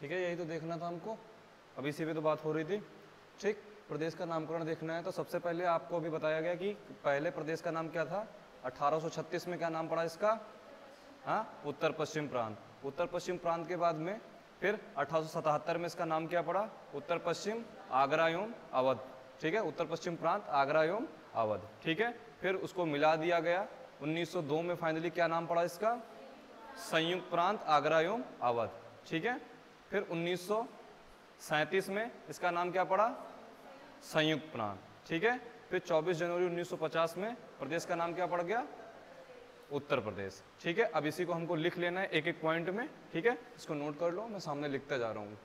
ठीक है, यही तो देखना था हमको, अभी इसी पे तो बात हो रही थी। ठीक, प्रदेश का नामकरण देखना है तो सबसे पहले आपको अभी बताया गया कि पहले प्रदेश का नाम क्या था। 1836 में क्या नाम पड़ा इसका, हाँ, उत्तर पश्चिम प्रांत। उत्तर पश्चिम प्रांत के बाद में फिर 1877 में इसका नाम क्या पड़ा, उत्तर पश्चिम आगरा एवं अवध। ठीक है, उत्तर पश्चिम प्रांत आगरा एवं अवध। ठीक है, फिर उसको मिला दिया गया। 1902 में फाइनली क्या नाम पड़ा इसका, संयुक्त प्रांत आगरा एवं अवध। ठीक है, फिर 1937 में इसका नाम क्या पड़ा, संयुक्त प्रांत। ठीक है, फिर 24 जनवरी 1950 में प्रदेश का नाम क्या पड़ गया, उत्तर प्रदेश। ठीक है, अब इसी को हमको लिख लेना है एक एक पॉइंट में। ठीक है, इसको नोट कर लो, मैं सामने लिखता जा रहा हूं।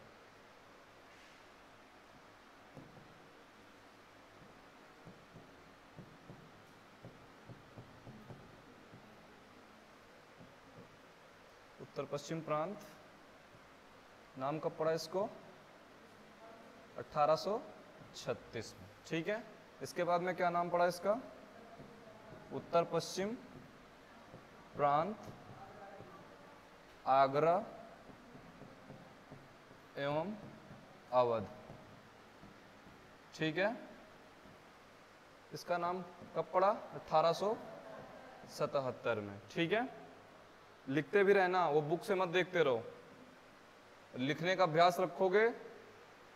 उत्तर पश्चिम प्रांत नाम कब पड़ा इसको, 1836 में। ठीक है, इसके बाद में क्या नाम पड़ा इसका, उत्तर पश्चिम प्रांत आगरा एवं अवध। ठीक है, इसका नाम कब पड़ा, 1877 में। ठीक है, लिखते भी रहना, वो बुक से मत देखते रहो, लिखने का अभ्यास रखोगे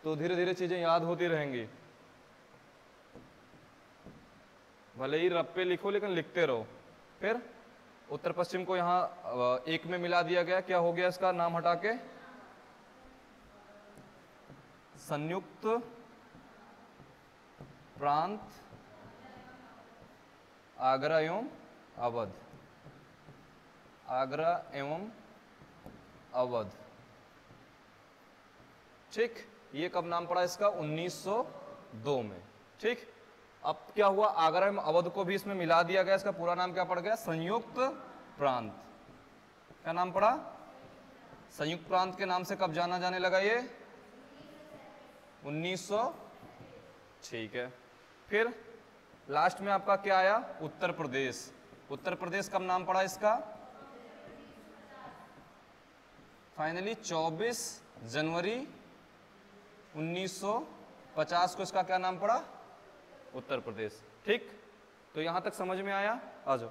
तो धीरे धीरे चीजें याद होती रहेंगी। भले ही रप्पे लिखो लेकिन लिखते रहो। फिर उत्तर पश्चिम को यहाँ एक में मिला दिया गया, क्या हो गया इसका नाम हटा के, संयुक्त प्रांत आगरा एवं अवध। आगरा एवं अवध। ठीक, ये कब नाम पड़ा इसका, 1902 में। ठीक, अब क्या हुआ, आगरा एवं अवध को भी इसमें मिला दिया गया, इसका पूरा नाम क्या पड़ गया, संयुक्त प्रांत। क्या नाम पड़ा, संयुक्त प्रांत के नाम से कब जाना जाने लगा ये, 1900। ठीक है, फिर लास्ट में आपका क्या आया, उत्तर प्रदेश। उत्तर प्रदेश कब नाम पड़ा इसका, फाइनली 24 जनवरी 1950 को इसका क्या नाम पड़ा, उत्तर प्रदेश। ठीक, तो यहां तक समझ में आया, आ जाओ,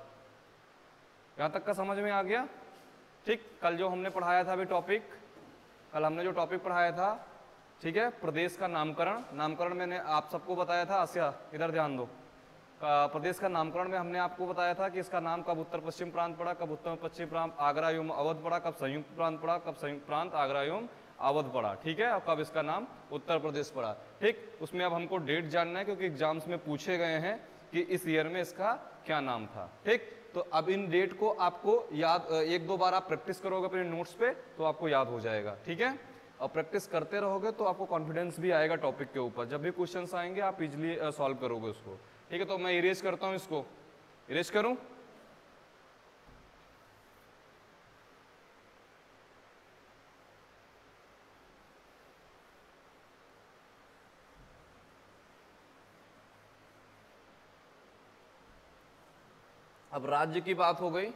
यहां तक का समझ में आ गया। ठीक, कल जो हमने पढ़ाया था अभी टॉपिक, कल हमने जो टॉपिक पढ़ाया था, ठीक है, प्रदेश का नामकरण। नामकरण मैंने आप सबको बताया था, आसिया इधर ध्यान दो, प्रदेश का नामकरण में हमने आपको बताया था कि इसका नाम कब उत्तर पश्चिम प्रांत पड़ा, कब उत्तर पश्चिम प्रांत आगरा एवं अवध पड़ा, कब संयुक्त प्रांत पड़ा, कब संयुक्त प्रांत आगरा एवं अवध पड़ा। ठीक है, और कब इसका नाम उत्तर प्रदेश पड़ा। ठीक, उसमें अब हमको डेट जानना है क्योंकि एग्जाम्स में पूछे गए हैं कि इस ईयर में इसका क्या नाम था। ठीक, तो अब इन डेट को आपको याद, एक दो बार आप प्रैक्टिस करोगे अपने नोट्स पे तो आपको याद हो जाएगा। ठीक है, और प्रैक्टिस करते रहोगे तो आपको कॉन्फिडेंस भी आएगा टॉपिक के ऊपर, जब भी क्वेश्चंस आएंगे आप इजीली सॉल्व करोगे उसको। ठीक है, तो मैं इरेज करता हूं, इसको इरेज करूं। अब राज्य की बात हो गई,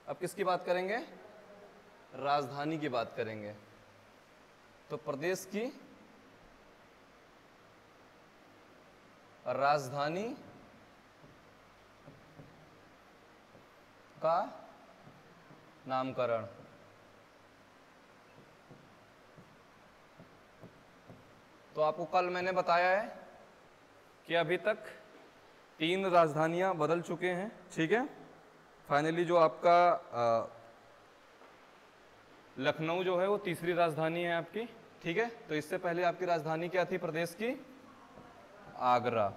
अब किसकी बात करेंगे, राजधानी की बात करेंगे। तो प्रदेश की राजधानी का नामकरण। तो आपको कल मैंने बताया है कि अभी तक 3 राजधानियां बदल चुके हैं। ठीक है, फाइनली जो आपका लखनऊ जो है वो तीसरी राजधानी है आपकी। ठीक है, तो इससे पहले आपकी राजधानी क्या थी प्रदेश की, आगरा।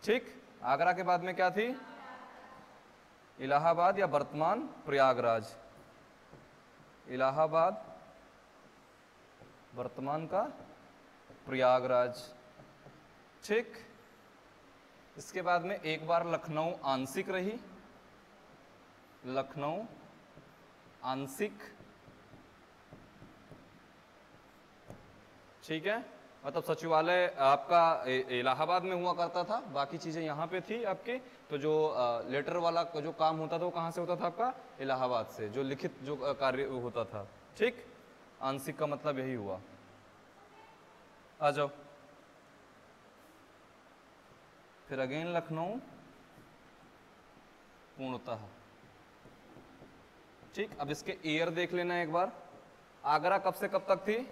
ठीक, आगरा के बाद में क्या थी, इलाहाबाद या वर्तमान प्रयागराज। इलाहाबाद वर्तमान का प्रयागराज। ठीक, इसके बाद में एक बार लखनऊ आंशिक रही, लखनऊ आंशिक। ठीक है, मतलब सचिवालय आपका इलाहाबाद में हुआ करता था, बाकी चीजें यहाँ पे थी आपकी। तो जो लेटर वाला जो काम होता था वो कहाँ से होता था आपका, इलाहाबाद से, जो लिखित जो कार्य होता था। ठीक, आंशिक का मतलब यही हुआ। आ जाओ, फिर अगेन लखनऊ पूर्णतः। ठीक, अब इसके ईयर देख लेना एक बार। आगरा कब से कब तक थी?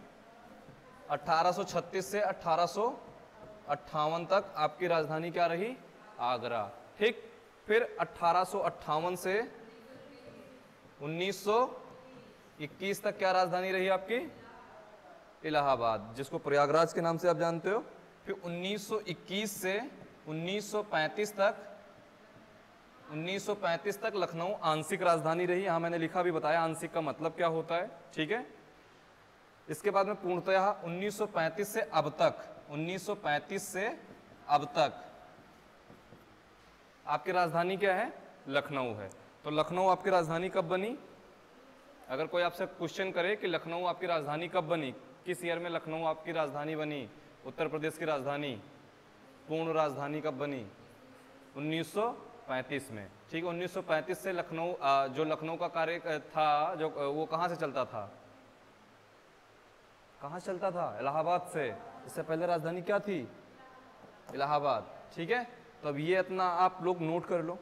1836 से 1858 तक आपकी राजधानी क्या रही? आगरा। ठीक, फिर 1858 से 1921 तक क्या राजधानी रही आपकी? इलाहाबाद, जिसको प्रयागराज के नाम से आप जानते हो। फिर 1921 से 1935 तक लखनऊ आंशिक राजधानी रही। यहां मैंने लिखा भी बताया आंशिक का मतलब क्या होता है। ठीक है, इसके बाद में पूर्णतः 1935 से अब तक, 1935 से अब तक आपकी राजधानी क्या है? लखनऊ है। तो लखनऊ आपकी राजधानी कब बनी? अगर कोई आपसे क्वेश्चन करे कि लखनऊ आपकी राजधानी कब बनी, किस ईयर में लखनऊ आपकी राजधानी बनी, उत्तर प्रदेश की राजधानी, पूर्ण राजधानी कब बनी? 1935 में। ठीक है, 1935 से लखनऊ, जो लखनऊ का कार्य था, जो वो कहाँ से चलता था? कहाँ चलता था? इलाहाबाद से। इससे पहले राजधानी क्या थी? इलाहाबाद। ठीक है, तो अब ये इतना आप लोग नोट कर लो।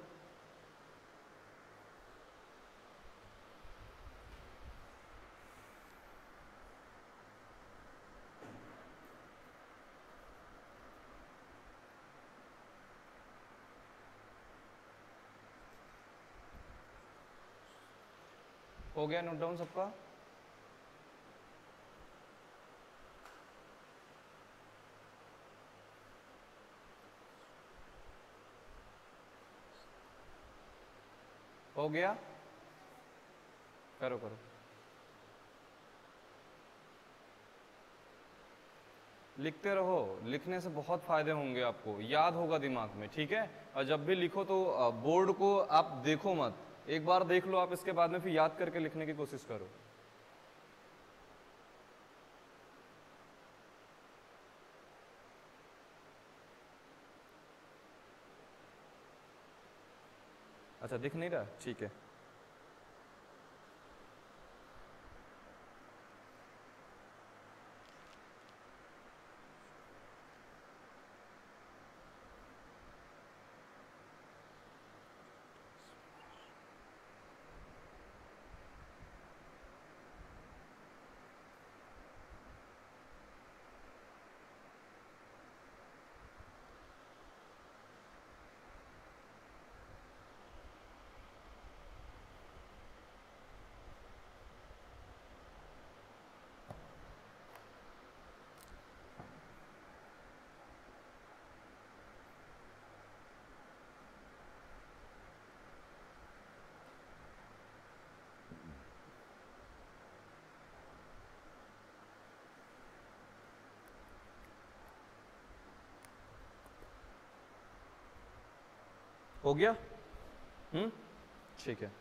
हो गया नोट डाउन सबका? हो गया? करो करो, लिखते रहो। लिखने से बहुत फायदे होंगे, आपको याद होगा दिमाग में। ठीक है, और जब भी लिखो तो बोर्ड को आप देखो मत, एक बार देख लो आप, इसके बाद में फिर याद करके लिखने की कोशिश करो। अच्छा, दिख नहीं रहा? ठीक है, हो गया? ठीक है,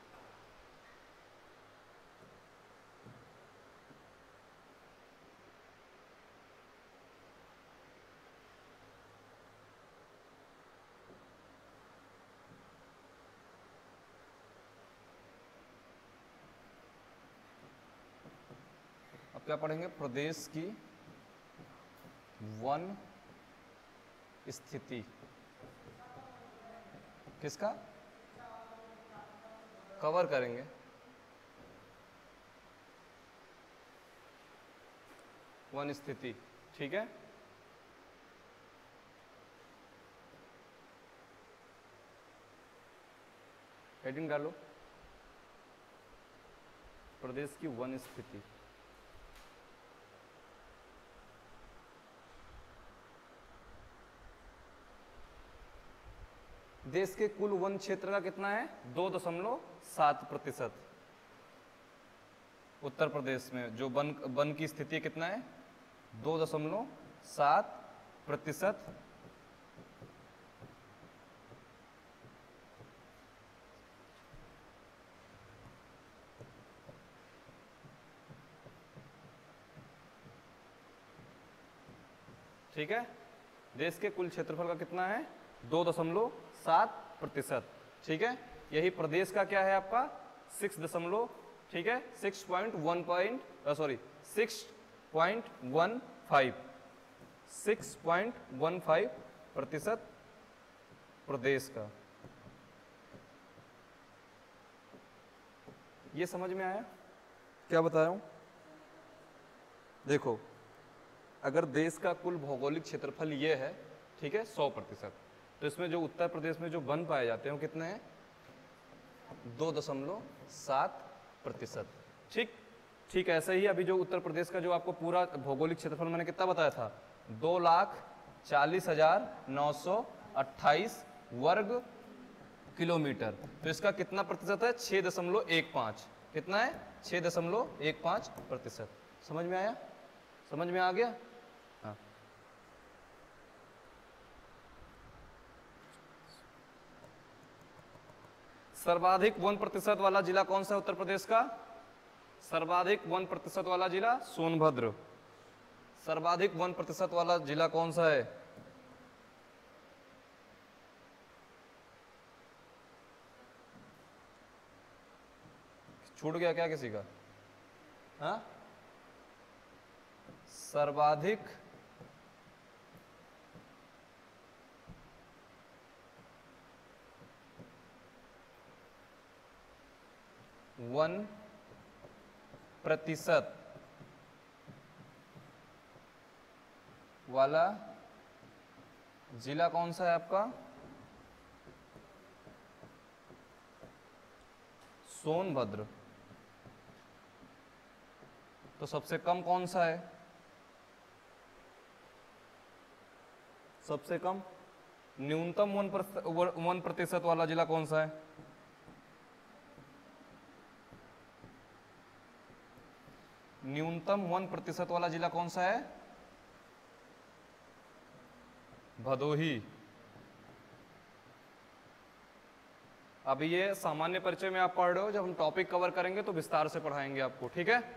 अब क्या पढ़ेंगे? प्रदेश की वन स्थिति। किसका कवर करेंगे? वन स्थिति। ठीक है, हेडिंग डालो, प्रदेश की वन स्थिति। देश के कुल वन क्षेत्र का कितना है? 2.7%। उत्तर प्रदेश में जो वन की स्थिति कितना है? 2.7%। ठीक है, देश के कुल क्षेत्रफल का कितना है? 2.7%। ठीक है, यही प्रदेश का क्या है आपका? 6 दशमलव, ठीक है, 6.1 सॉरी 6.15% प्रदेश का। ये समझ में आया क्या बताया हूं? देखो, अगर देश का कुल भौगोलिक क्षेत्रफल ये है, ठीक है, 100%, तो इसमें जो उत्तर प्रदेश में जो वन पाए जाते हैं वो कितने हैं? 2.7%। ठीक ऐसे ही अभी जो उत्तर प्रदेश का जो आपको पूरा भौगोलिक क्षेत्रफल मैंने कितना बताया था, 2,40,928 वर्ग किलोमीटर। तो इसका कितना प्रतिशत है? 6.15। कितना है? 6.15%। समझ में आया? समझ में आ गया? हाँ। सर्वाधिक 1% वाला जिला कौन सा उत्तर प्रदेश का? सर्वाधिक 1% वाला जिला सोनभद्र। सर्वाधिक 1% वाला जिला कौन सा है? छूट गया क्या किसी का? हाँ, सर्वाधिक 1% वाला जिला कौन सा है आपका? सोनभद्र। तो सबसे कम कौन सा है? सबसे कम न्यूनतम 1% वाला जिला कौन सा है? न्यूनतम 1% वाला जिला कौन सा है? भदोही। अभी ये सामान्य परिचय में आप पढ़ रहे हो, जब हम टॉपिक कवर करेंगे तो विस्तार से पढ़ाएंगे आपको, ठीक है।